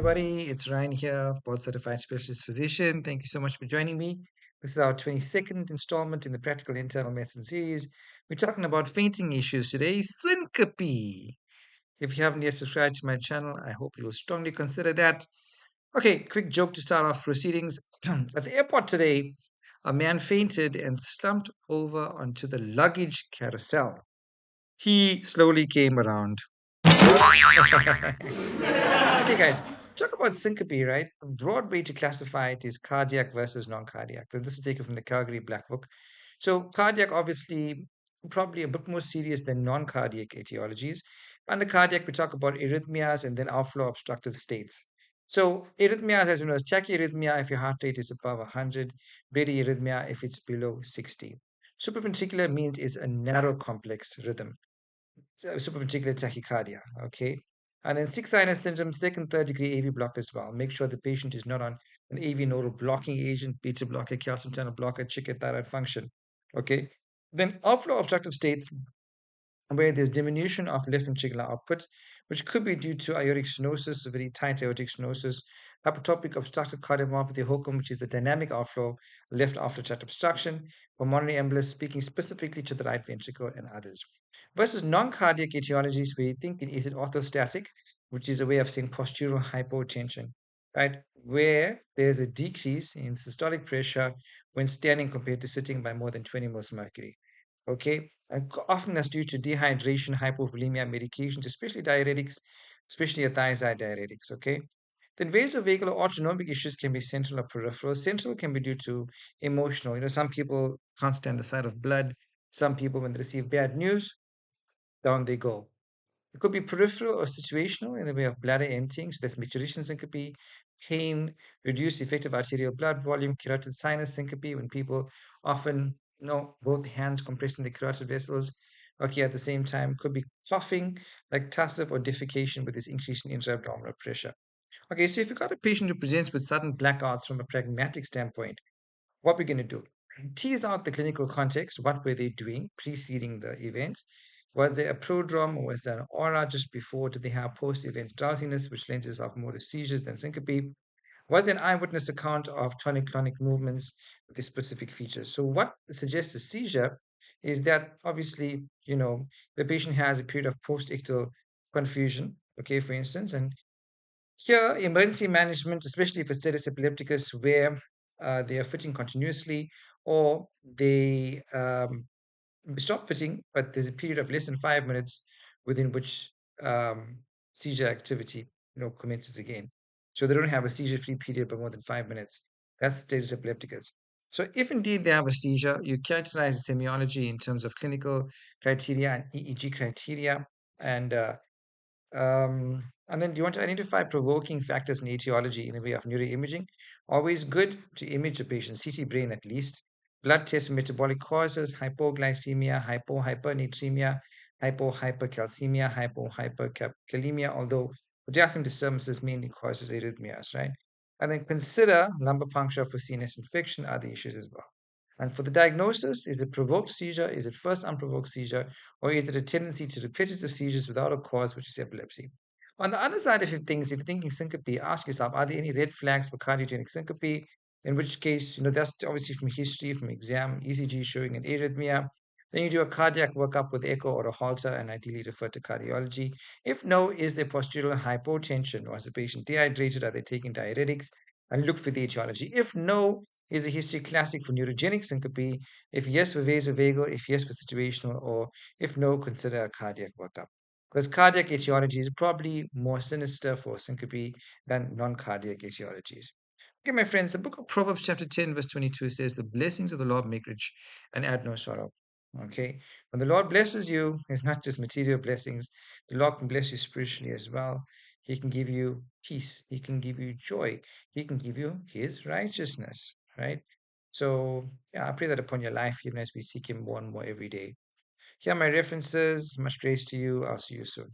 everybody. It's Ryan here, board certified specialist physician. Thank you so much for joining me. This is our 22nd installment in the Practical Internal Medicine series. We're talking about fainting issues today, syncope. If you haven't yet subscribed to my channel, I hope you'll strongly consider that. Okay, quick joke to start off proceedings. At the airport today, a man fainted and slumped over onto the luggage carousel. He slowly came around. Okay, guys, talk about syncope, right? A broad way to classify it is cardiac versus non-cardiac. So this is taken from the Calgary Black Book. So cardiac, obviously, probably a bit more serious than non-cardiac etiologies. Under cardiac, we talk about arrhythmias and then outflow obstructive states. So arrhythmias, as you know, is tachyarrhythmia if your heart rate is above 100, bradyarrhythmia if it's below 60. Supraventricular means it's a narrow complex rhythm, supraventricular tachycardia. Okay. And then sick sinus syndrome, second, third degree AV block as well. Make sure the patient is not on an AV nodal blocking agent, beta blocker, calcium channel blocker, check your thyroid function. Okay. Then outflow obstructive states where there's diminution of left ventricular output, which could be due to aortic stenosis, very tight aortic stenosis, hypertrophic obstructive cardiomyopathy, HOCM, which is the dynamic outflow, left outflow tract obstruction, pulmonary embolus, speaking specifically to the right ventricle and others. Versus non-cardiac etiologies, where you think is it orthostatic, which is a way of saying postural hypotension, right? Where there's a decrease in systolic pressure when standing compared to sitting by more than 20 mils mercury. Okay, and often that's due to dehydration, hypovolemia medications, especially diuretics, especially a thiazide diuretics. Okay, then vasovagal or autonomic issues can be central or peripheral. Central can be due to emotional. Some people can't stand the sight of blood. Some people, when they receive bad news, down they go. It could be peripheral or situational in the way of bladder emptying, so that's micturition syncope, pain, reduced effective arterial blood volume, carotid sinus syncope, when people often, both hands compressing the carotid vessels. Okay, at the same time, could be coughing, like tussive or defecation with this increase in intra-abdominal pressure. Okay, so if you've got a patient who presents with sudden blackouts from a pragmatic standpoint, what we're going to do, tease out the clinical context. What were they doing preceding the event? Was there a prodrome or was there an aura just before? Did they have post-event drowsiness, which lends itself more to seizures than syncope? Was there an eyewitness account of tonic-clonic movements with the specific features? So what suggests a seizure is that obviously, the patient has a period of post-ictal confusion, okay, for instance, and here, emergency management, especially for status epilepticus, where they are fitting continuously or they stop fitting, but there's a period of less than 5 minutes within which um, seizure activity, commences again. So they don't have a seizure-free period for more than 5 minutes. That's status epilepticus. So if indeed they have a seizure, you characterize the semiology in terms of clinical criteria and EEG criteria, and and then do you want to identify provoking factors in etiology in the way of neuroimaging? Always good to image the patient, CT brain at least. Blood test for metabolic causes, hypoglycemia, hypernatremia, hypercalcemia, hyperkalemia, although potassium disturbances mainly causes arrhythmias, right? And then consider lumbar puncture for CNS infection, other issues as well. And for the diagnosis, is it provoked seizure? Is it first unprovoked seizure? Or is it a tendency to repetitive seizures without a cause, which is epilepsy? On the other side of things, if you're thinking syncope, ask yourself, are there any red flags for cardiogenic syncope? In which case, that's obviously from history, from exam, ECG showing an arrhythmia. Then you do a cardiac workup with echo or a Holter and ideally refer to cardiology. If no, is there postural hypotension? Or is the patient dehydrated? Are they taking diuretics? And look for the etiology. If no, is a history classic for neurogenic syncope? If yes, for vasovagal. If yes, for situational. Or if no, consider a cardiac workup. Because cardiac etiology is probably more sinister for syncope than non-cardiac etiologies. Okay, my friends, the book of Proverbs, chapter 10, verse 22 says, the blessings of the Lord make rich and add no sorrow. Okay, when the Lord blesses you, it's not just material blessings, the Lord can bless you spiritually as well. He can give you peace, He can give you joy, He can give you His righteousness, right? So, yeah, I pray that upon your life, even as we seek Him more and more every day. Here are my references. Much grace to you. I'll see you soon.